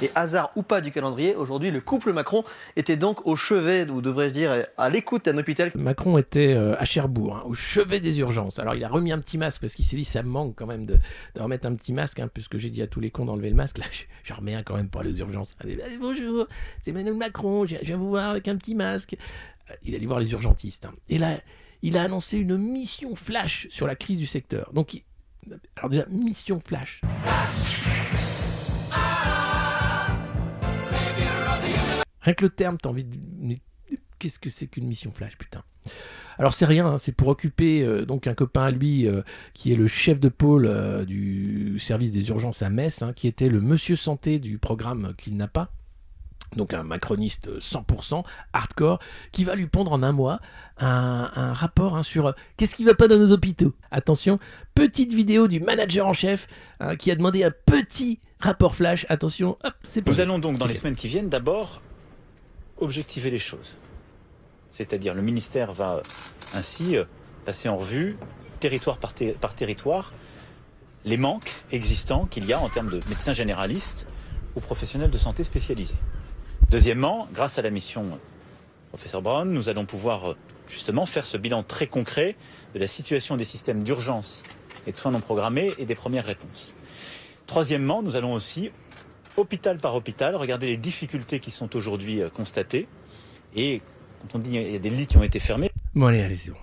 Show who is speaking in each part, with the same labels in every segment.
Speaker 1: Et hasard ou pas du calendrier, aujourd'hui le couple Macron était donc au chevet, ou devrais-je dire à l'écoute d'un hôpital.
Speaker 2: Macron était à Cherbourg, au chevet des urgences. Alors il a remis un petit masque parce qu'il s'est dit ça me manque quand même de remettre un petit masque, puisque j'ai dit à tous les cons d'enlever le masque. Là je remets un quand même pour les urgences. Allez, bonjour, c'est Emmanuel Macron, je viens vous voir avec un petit masque. Il allait voir les urgentistes. Et là, il a annoncé une mission flash sur la crise du secteur. Donc, alors déjà, mission flash. Rien que le terme, t'as envie de... Mais qu'est-ce que c'est qu'une mission flash, putain? Alors c'est rien, c'est pour occuper donc un copain à lui qui est le chef de pôle du service des urgences à Metz, qui était le monsieur santé du programme qu'il n'a pas. Donc un macroniste 100%, hardcore, qui va lui pondre en un mois un rapport sur qu'est-ce qui va pas dans nos hôpitaux. Attention, petite vidéo du manager en chef qui a demandé un petit rapport flash. Attention, hop, c'est pas.
Speaker 3: Nous allons donc dans les semaines qui viennent d'abord objectiver les choses. C'est-à-dire le ministère va ainsi passer en revue, territoire par territoire, les manques existants qu'il y a en termes de médecins généralistes ou professionnels de santé spécialisés. Deuxièmement, grâce à la mission Professeur Brown, nous allons pouvoir justement faire ce bilan très concret de la situation des systèmes d'urgence et de soins non programmés et des premières réponses. Troisièmement, nous allons aussi, hôpital par hôpital, regarder les difficultés qui sont aujourd'hui constatées. Et quand on dit qu'il y a des lits qui ont été fermés...
Speaker 2: Bon allez, c'est bon.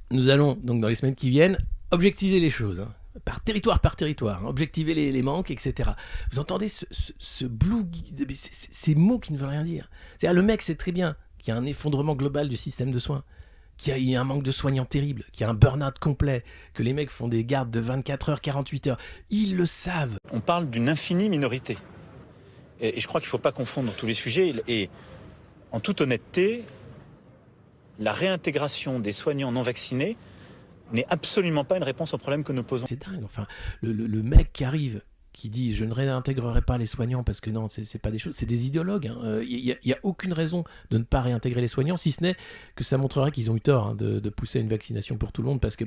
Speaker 2: Nous allons donc dans les semaines qui viennent objectiver les choses. Par territoire, objectiver les manques, etc. Vous entendez ce blue, ces mots qui ne veulent rien dire. C'est-à-dire, le mec sait très bien qu'il y a un effondrement global du système de soins, qu'il y a un manque de soignants terrible, qu'il y a un burn-out complet, que les mecs font des gardes de 24 heures, 48 heures. Ils le savent.
Speaker 3: On parle d'une infinie minorité. Et je crois qu'il ne faut pas confondre tous les sujets. Et en toute honnêteté, la réintégration des soignants non vaccinés n'est absolument pas une réponse au problème que nous posons.
Speaker 2: C'est dingue, enfin, le mec qui arrive, qui dit « je ne réintégrerai pas les soignants parce que non, c'est pas des choses », c'est des idéologues. Il n'y a aucune raison de ne pas réintégrer les soignants, si ce n'est que ça montrerait qu'ils ont eu tort de pousser à une vaccination pour tout le monde parce que,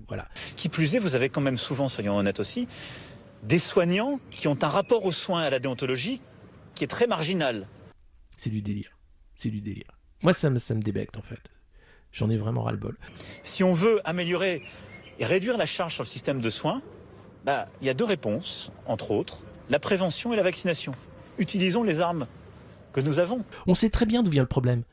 Speaker 2: voilà.
Speaker 3: Qui plus est, vous avez quand même souvent, soyons honnêtes aussi, des soignants qui ont un rapport aux soins, à la déontologie, qui est très marginal.
Speaker 2: C'est du délire. Moi, ça me débecte, en fait. J'en ai vraiment ras-le-bol.
Speaker 3: Si on veut améliorer et réduire la charge sur le système de soins, il y a deux réponses, entre autres, la prévention et la vaccination. Utilisons les armes que nous avons.
Speaker 2: On sait très bien d'où vient le problème.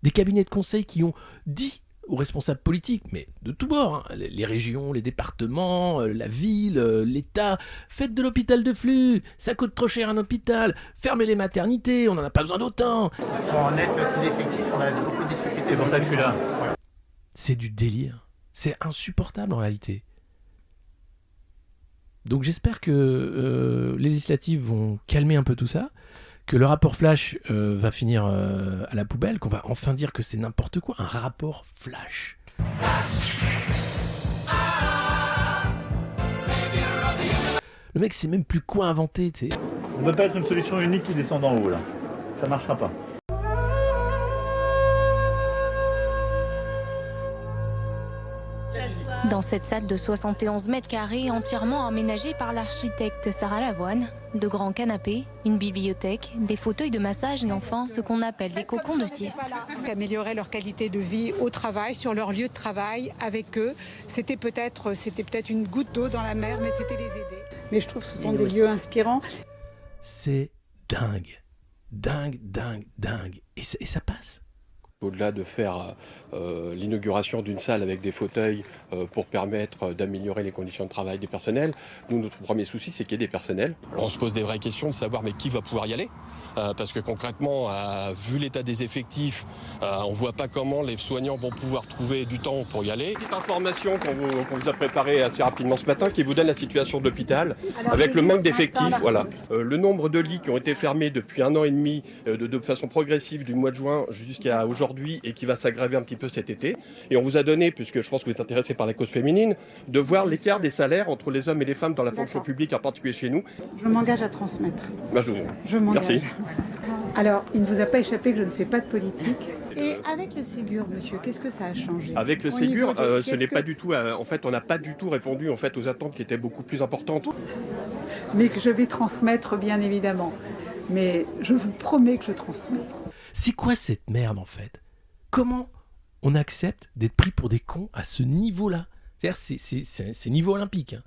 Speaker 2: Des cabinets de conseil qui ont dit aux responsables politiques, mais de tous bords, les régions, les départements, la ville, l'État, faites de l'hôpital de flux, ça coûte trop cher un hôpital, fermez les maternités, on n'en a pas besoin d'autant.
Speaker 4: En net sous-effectif, on a beaucoup de difficultés. C'est pour ça que je suis là. Voilà.
Speaker 2: C'est du délire. C'est insupportable en réalité. Donc j'espère que les législatives vont calmer un peu tout ça, que le rapport flash va finir à la poubelle, qu'on va enfin dire que c'est n'importe quoi, un rapport flash. Le mec sait même plus quoi inventer, tu sais.
Speaker 4: On ne peut pas être une solution unique qui descend d'en haut, là. Ça marchera pas.
Speaker 5: Dans cette salle de 71 mètres carrés, entièrement aménagée par l'architecte Sarah Lavoine, de grands canapés, une bibliothèque, des fauteuils de massage et enfin ce qu'on appelle des cocons de sieste.
Speaker 6: Améliorer leur qualité de vie au travail, sur leur lieu de travail, avec eux. C'était peut-être une goutte d'eau dans la mer, mais c'était les aider. Mais je trouve que ce sont des lieux inspirants.
Speaker 2: C'est dingue. Et ça passe.
Speaker 7: Au-delà de faire l'inauguration d'une salle avec des fauteuils pour permettre d'améliorer les conditions de travail des personnels, nous, notre premier souci, c'est qu'il y ait des personnels.
Speaker 8: On se pose des vraies questions de savoir mais qui va pouvoir y aller parce que concrètement, vu l'état des effectifs, on ne voit pas comment les soignants vont pouvoir trouver du temps pour y aller.
Speaker 7: Petite information qu'on vous a préparée assez rapidement ce matin qui vous donne la situation de l'hôpital avec le manque d'effectifs. Voilà. Le nombre de lits qui ont été fermés depuis 1 an et demi de façon progressive du mois de juin jusqu'à aujourd'hui et qui va s'aggraver un petit peu cet été. Et on vous a donné, puisque je pense que vous êtes intéressé par la cause féminine, de voir l'écart des salaires entre les hommes et les femmes dans la fonction publique, en particulier chez nous.
Speaker 6: Je m'engage à transmettre.
Speaker 7: Je m'engage.
Speaker 6: Merci. Alors, il ne vous a pas échappé que je ne fais pas de politique. Et avec le Ségur, monsieur, qu'est-ce que ça a changé?
Speaker 7: Avec le
Speaker 6: Au
Speaker 7: Ségur,
Speaker 6: niveau de-
Speaker 7: ce
Speaker 6: qu'est-ce
Speaker 7: n'est
Speaker 6: que-
Speaker 7: pas du tout. En fait, on n'a pas du tout répondu en fait aux attentes qui étaient beaucoup plus importantes.
Speaker 6: Mais que je vais transmettre, bien évidemment. Mais je vous promets que je transmets.
Speaker 2: C'est quoi cette merde en fait? Comment on accepte d'être pris pour des cons à ce niveau-là? C'est-à-dire, c'est niveau olympique. Hein.